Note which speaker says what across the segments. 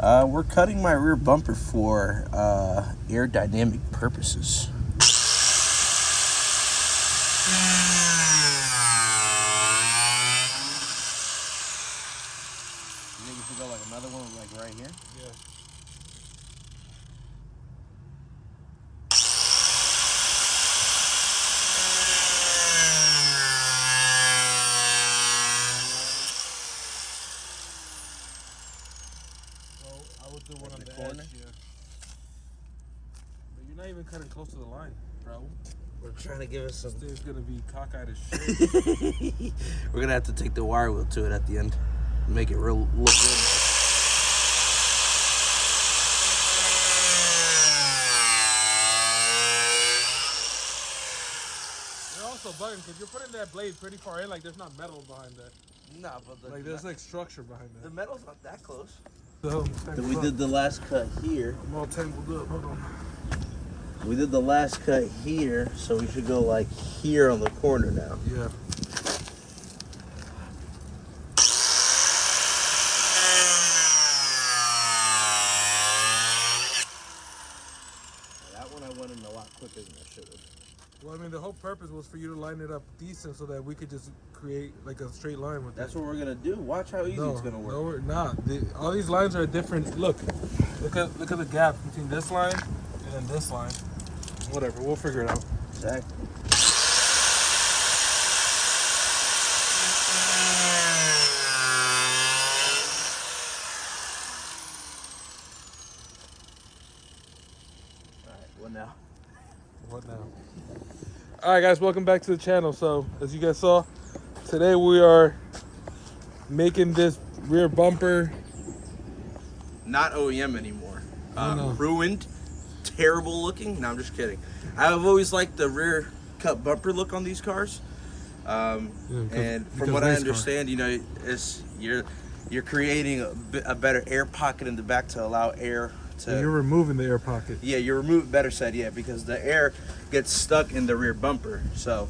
Speaker 1: We're cutting my rear bumper for aerodynamic purposes. You think we should go like another one like right here?
Speaker 2: Yeah. I would do one on the corner. Yeah. But you're not even cutting close to the line, bro.
Speaker 1: We're trying to give us some.
Speaker 2: This thing's gonna be cockeyed as shit.
Speaker 1: We're gonna have to take the wire wheel to it at the end, make it real look good.
Speaker 2: You're also bugging because you're putting that blade pretty far in. Like there's not metal behind that.
Speaker 1: Nah, but
Speaker 2: Like there's like structure behind that.
Speaker 1: the metal's not that close.
Speaker 2: So
Speaker 1: Then we did the last cut here.
Speaker 2: I'm all tangled up. Hold on.
Speaker 1: We did the last cut here, so we should go like here on the corner now.
Speaker 2: Yeah.
Speaker 1: That one I went in a lot quicker than I should have.
Speaker 2: Well, I mean, the whole purpose was for you to line it up decent so that we could just create like a straight line with
Speaker 1: That's
Speaker 2: it.
Speaker 1: what we're gonna do. Watch how easy it's gonna work.
Speaker 2: No, we're not. All these lines are different. Look at the gap between this line and then this line. Whatever, we'll figure it out.
Speaker 1: Exactly. All right, what now?
Speaker 2: What now? All right, guys, welcome back to the channel. So, as you guys saw, today we are making this rear bumper.
Speaker 1: Not OEM anymore.
Speaker 2: I know.
Speaker 1: Ruined, terrible looking. No, I'm just kidding. I've always liked the rear cut bumper look on these cars. And from what I understand, you know, it's you're creating a better air pocket in the back to allow air to.
Speaker 2: You're removing the air pocket.
Speaker 1: Yeah, you're removing. Better said, yeah, because the air gets stuck in the rear bumper. So,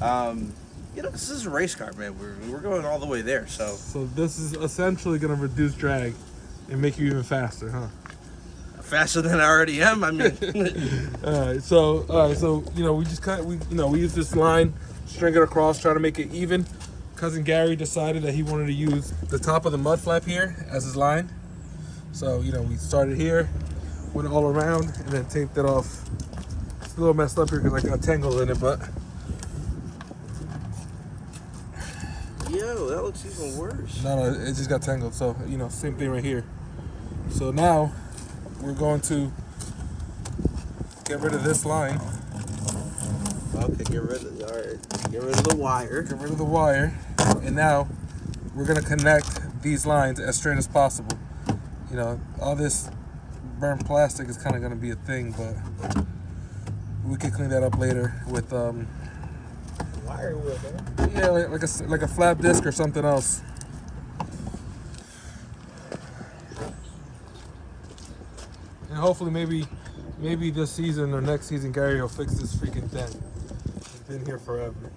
Speaker 1: you know, this is a race car, man. We're going all the way there.
Speaker 2: So this is essentially going to reduce drag and make you even faster, huh?
Speaker 1: Faster than I already am. I mean.
Speaker 2: All right, so you know, we just we use this line, string it across, try to make it even. Cousin Gary decided that he wanted to use the top of the mud flap here as his line. So, you know, we started here, went all around, and then taped it off. It's a little messed up here because I got tangled in it, but
Speaker 1: Yo, that looks even worse.
Speaker 2: no, it just got tangled. So, you know, same thing right here. So now we're going to get rid of this line.
Speaker 1: Okay, get rid of the wire.
Speaker 2: Get rid of the wire, and now we're gonna connect these lines as straight as possible. You know, all this burnt plastic is kind of gonna be a thing, but we can clean that up later with
Speaker 1: Wire wheel, man.
Speaker 2: yeah, like a flap disc or something else. And hopefully maybe this season or next season Gary will fix this freaking dent. It's been here forever.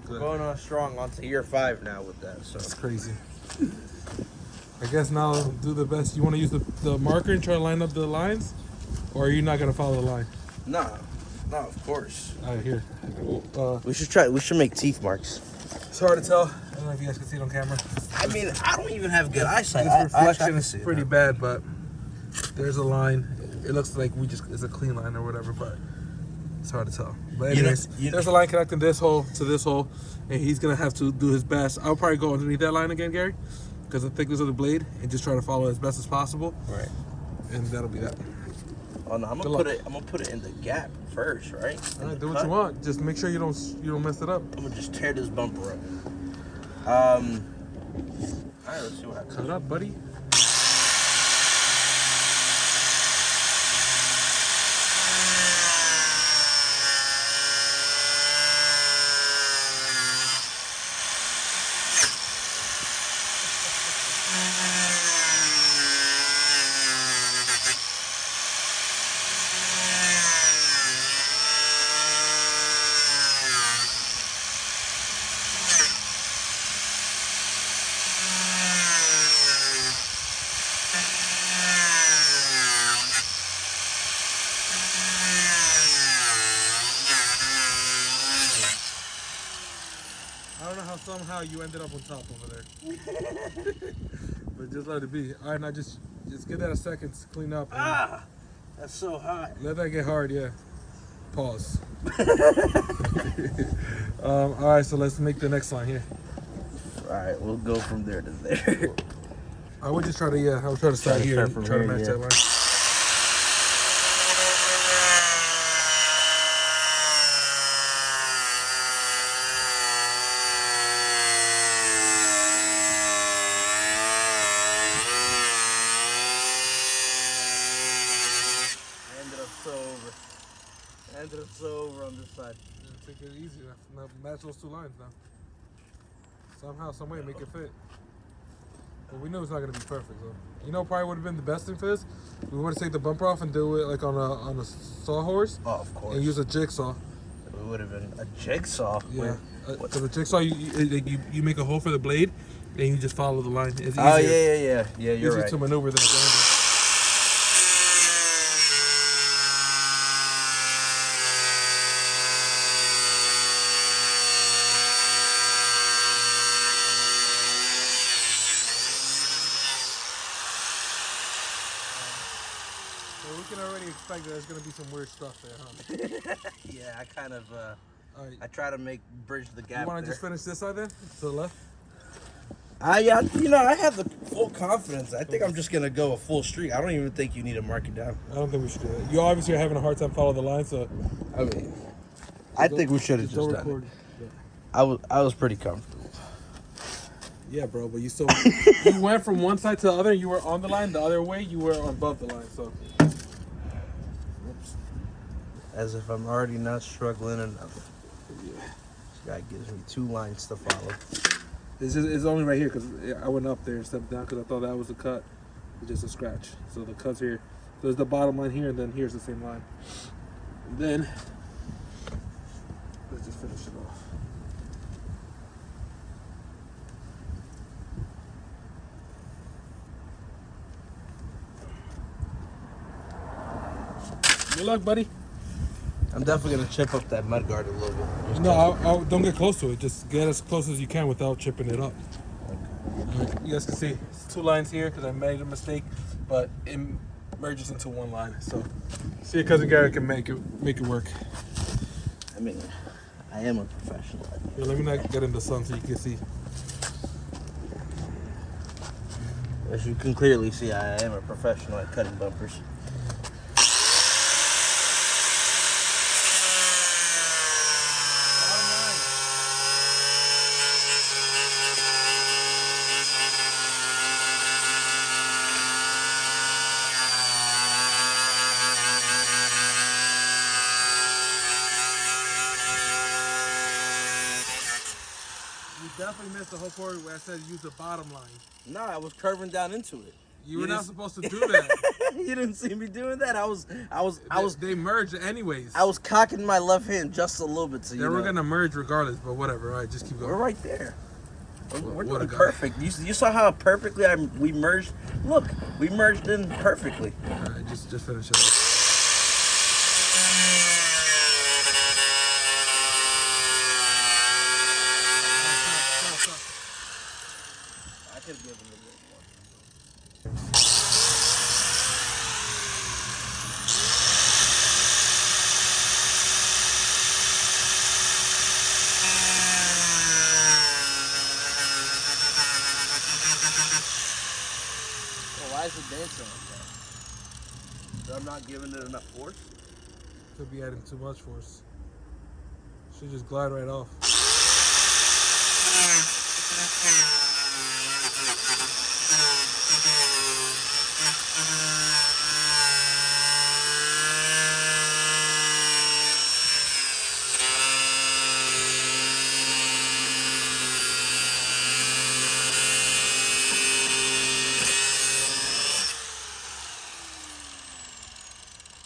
Speaker 1: We're going on strong onto year 5 now with that. So
Speaker 2: That's crazy. I guess now do the best. You want to use the marker and try to line up the lines? Or are you not going to follow the line?
Speaker 1: no, of course.
Speaker 2: All right, here.
Speaker 1: We should make teeth marks.
Speaker 2: It's hard to tell. I don't know if you guys can see it on camera.
Speaker 1: I mean, I don't even have good eyesight.
Speaker 2: This
Speaker 1: I
Speaker 2: reflection
Speaker 1: can
Speaker 2: is
Speaker 1: see it,
Speaker 2: pretty
Speaker 1: huh?
Speaker 2: bad, but there's a line. It looks like it's a clean line or whatever, but it's hard to tell. But anyways, there's a line connecting this hole to this hole, and he's going to have to do his best. I'll probably go underneath that line again, Gary, because the thickness of the blade, and just try to follow as best as possible.
Speaker 1: Right.
Speaker 2: And that'll be that.
Speaker 1: Oh no, I'm gonna put it in the gap first, right?
Speaker 2: All right, do what you want. Just make sure you don't mess it up.
Speaker 1: I'm gonna just tear this bumper up. All right, let's see what happens.
Speaker 2: Cut it up, buddy. somehow you ended up on top over there. But just let it be. All right, now just give that a second to clean up.
Speaker 1: Ah, that's so hot.
Speaker 2: Let that get hard, yeah. Pause. All right, so let's make the next line here.
Speaker 1: All right, we'll go from there to there.
Speaker 2: I would just try to, I would try to start here. Try to match that line.
Speaker 1: I ended up so over on this side.
Speaker 2: Yeah, take it easy. Now match those two lines now. Somehow, some way, make it fit. But we knew it's not gonna be perfect, though. You know, probably would have been the best thing for this. We want to take the bumper off and do it like on a sawhorse.
Speaker 1: Oh, of course.
Speaker 2: And use a jigsaw.
Speaker 1: It would have been a jigsaw.
Speaker 2: Yeah. So the jigsaw, you make a hole for the blade, and you just follow the line. It's easier.
Speaker 1: Oh yeah. You're
Speaker 2: easier
Speaker 1: right.
Speaker 2: to maneuver than a grinder. So we can already expect that there's going to be some weird stuff there, huh?
Speaker 1: Yeah, I kind of,
Speaker 2: All right.
Speaker 1: I try to bridge the gap.
Speaker 2: You want to just finish this side then? To the left?
Speaker 1: Yeah, you know, I have the full confidence. I think I'm just going to go a full streak. I don't even think you need to mark it down.
Speaker 2: I don't think we should do that. You obviously are having a hard time following the line, so...
Speaker 1: I mean, I think we should have just done it.
Speaker 2: Yeah.
Speaker 1: I was pretty comfortable.
Speaker 2: Yeah, bro, but you still... you went from one side to the other, and you were on the line. The other way, you were above the line, so...
Speaker 1: Whoops. As if I'm already not struggling enough.
Speaker 2: Yeah.
Speaker 1: This guy gives me 2 lines to follow.
Speaker 2: It's only right here, because I went up there and stepped down, because I thought that was a cut. It's just a scratch. So the cut's here. So there's the bottom line here, and then here's the same line. And then... let's just finish it off. Good luck, buddy.
Speaker 1: I'm definitely going to chip up that mud guard a little bit.
Speaker 2: No, don't get close to it. Just get as close as you can without chipping it up. Okay. You guys can see it's 2 lines here because I made a mistake, but it merges into 1 line. So, see if Cousin Gary can make it work.
Speaker 1: I mean, I am a professional.
Speaker 2: Here, let me not get in the sun so you can see.
Speaker 1: As you can clearly see, I am a professional at cutting bumpers.
Speaker 2: You definitely missed the whole part where I said use the bottom line.
Speaker 1: No, I was curving down into it.
Speaker 2: You were not supposed to do that.
Speaker 1: You didn't see me doing that.
Speaker 2: They merged anyways.
Speaker 1: I was cocking my left hand just a little bit, so
Speaker 2: They were gonna merge regardless, but whatever. All right, just keep going.
Speaker 1: We're right there. We're
Speaker 2: What a
Speaker 1: doing
Speaker 2: guy.
Speaker 1: perfect. You saw how perfectly we merged. Look, we merged in perfectly.
Speaker 2: All right, just finish it up.
Speaker 1: I could have given it a little more. Why is it dancing like that? So I'm not giving it enough force?
Speaker 2: Could be adding too much force. Should just glide right off.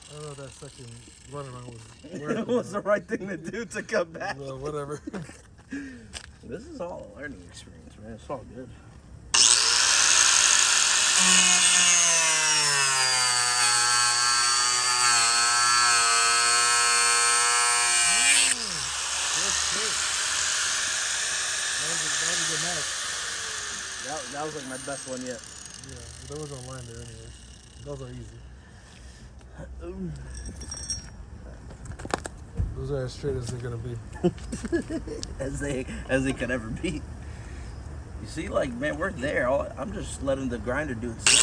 Speaker 2: I don't know if that second runaround was working.
Speaker 1: It was the right thing to do to come back.
Speaker 2: Well, whatever.
Speaker 1: This is all a learning experience, man. It's all good.
Speaker 2: That
Speaker 1: was like my best one yet.
Speaker 2: Yeah, there was no line there anyway. Those are easy. Those are as straight as they're gonna be.
Speaker 1: as they could ever be. You see, like, man, we're there. I'm just letting the grinder do its thing.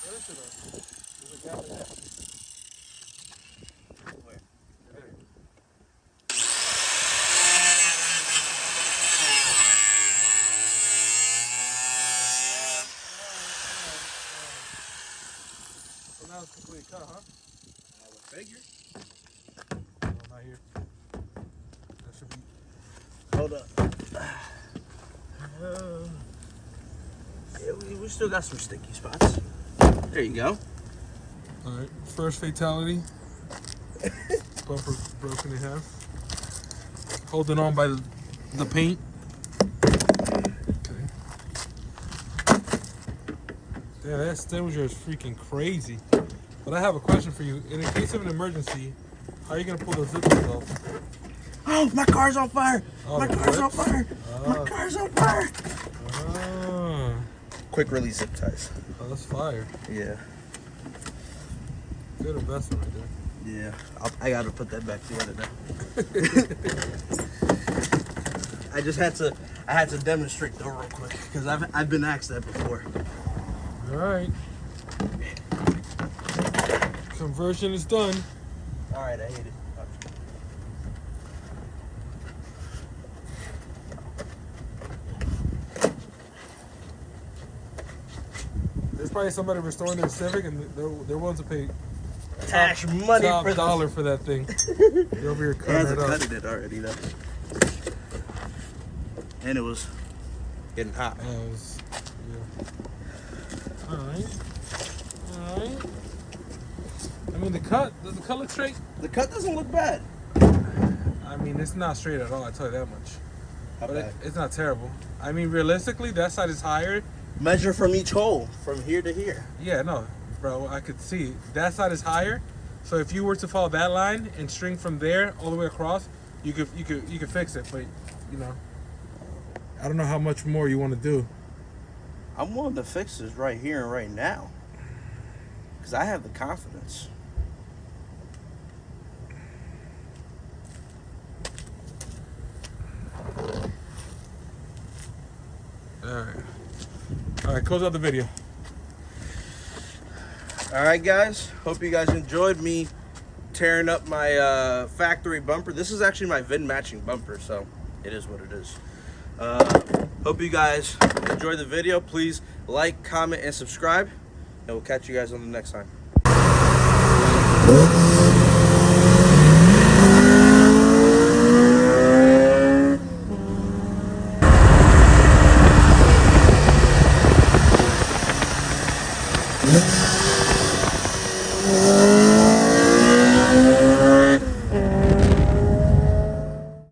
Speaker 2: There's a gap in there.
Speaker 1: Where?
Speaker 2: There. So now it's completely cut, huh?
Speaker 1: I would figure.
Speaker 2: No, not here. That should be.
Speaker 1: Hold up. Yeah, we still got some sticky spots. There you go.
Speaker 2: All right. First fatality. Bumper broken in half. Holding on by the paint. Okay. Yeah, that extinguisher is freaking crazy. But I have a question for you. In the case of an emergency, how are you gonna pull those zippers off?
Speaker 1: Oh, my car's on fire!
Speaker 2: Oh,
Speaker 1: My
Speaker 2: the
Speaker 1: car's on
Speaker 2: clips?
Speaker 1: fire! My car's on fire!
Speaker 2: Ah,
Speaker 1: Quick release zip ties.
Speaker 2: oh, that's fire.
Speaker 1: Yeah.
Speaker 2: Good investment right there.
Speaker 1: Yeah. I gotta put that back together now. I had to demonstrate though real quick because I've been asked that before.
Speaker 2: All right. Conversion is done.
Speaker 1: All right, I hate it.
Speaker 2: There's probably somebody restoring their Civic and they're willing to pay
Speaker 1: Cash money
Speaker 2: top
Speaker 1: for
Speaker 2: dollar for that thing. They're over here
Speaker 1: It
Speaker 2: cutting
Speaker 1: hasn't
Speaker 2: it up.
Speaker 1: cutted it already though. And it was getting hot.
Speaker 2: Yeah, it was, yeah. All right. I mean, does the cut look straight?
Speaker 1: The cut doesn't look bad.
Speaker 2: I mean, it's not straight at all, I tell you that much.
Speaker 1: How
Speaker 2: But
Speaker 1: bad?
Speaker 2: it's not terrible. I mean, realistically, that side is higher.
Speaker 1: Measure from each hole, from here to here.
Speaker 2: Yeah, no, bro, I could see. That side is higher. So if you were to follow that line and string from there all the way across, you could fix it, but you know. I don't know how much more you want to do.
Speaker 1: I'm willing to fix this right here and right now. Because I have the confidence.
Speaker 2: All right, close out the video.
Speaker 1: All right, guys. Hope you guys enjoyed me tearing up my factory bumper. This is actually my VIN matching bumper, so it is what it is. Hope you guys enjoyed the video. Please like, comment, and subscribe, and we'll catch you guys on the next time.